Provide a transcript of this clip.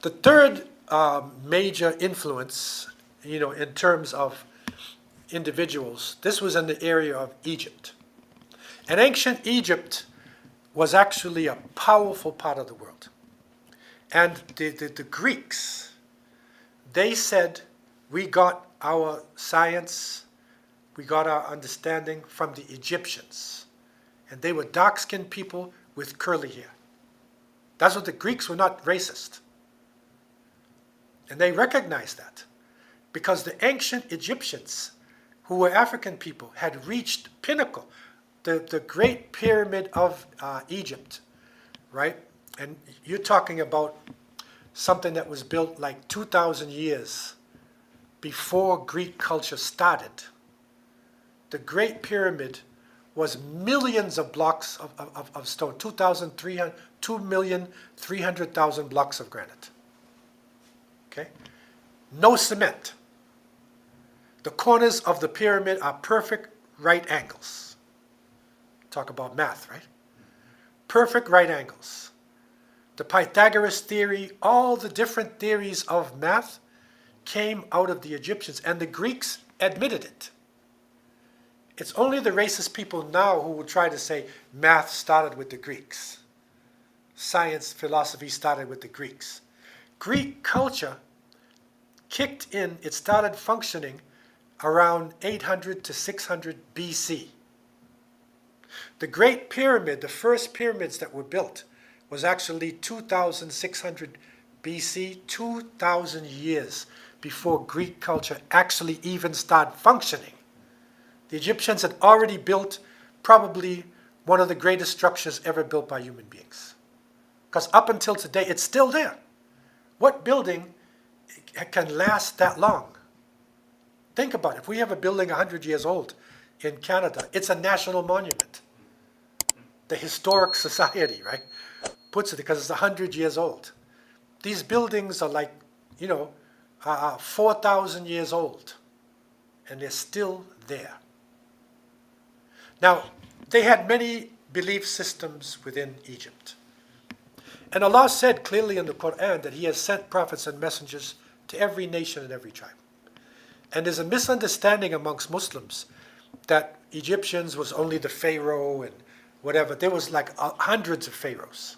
The third major influence, in terms of individuals, this was in the area of Egypt. And ancient Egypt was actually a powerful part of the world. And the Greeks, they said, we got our science, we got our understanding from the Egyptians. And they were dark-skinned people with curly hair. That's what the Greeks were, not racist. And they recognized that because the ancient Egyptians, who were African people, had reached pinnacle, the Great Pyramid of Egypt, right? And you're talking about something that was built like 2,000 years before Greek culture started. The Great Pyramid was millions of blocks of stone, 2,300,000 blocks of granite. Okay? No cement. The corners of the pyramid are perfect right angles. Talk about math, right? Perfect right angles. The Pythagoras theory, all the different theories of math came out of the Egyptians, and the Greeks admitted it. It's only the racist people now who will try to say math started with the Greeks. Science, philosophy started with the Greeks. Greek culture kicked in, it started functioning around 800 to 600 BC. The Great Pyramid, the first pyramids that were built, was actually 2,600 BC, 2,000 years before Greek culture actually even started functioning. The Egyptians had already built probably one of the greatest structures ever built by human beings. Because up until today, it's still there. What building can last that long? Think about it. If we have a building 100 years old in Canada, it's a national monument. The Historic Society, right, puts it because it's 100 years old. These buildings are like, 4,000 years old, and they're still there. Now, they had many belief systems within Egypt. And Allah said clearly in the Quran that He has sent prophets and messengers to every nation and every tribe. And there's a misunderstanding amongst Muslims that Egyptians was only the pharaoh and whatever. There was like hundreds of pharaohs.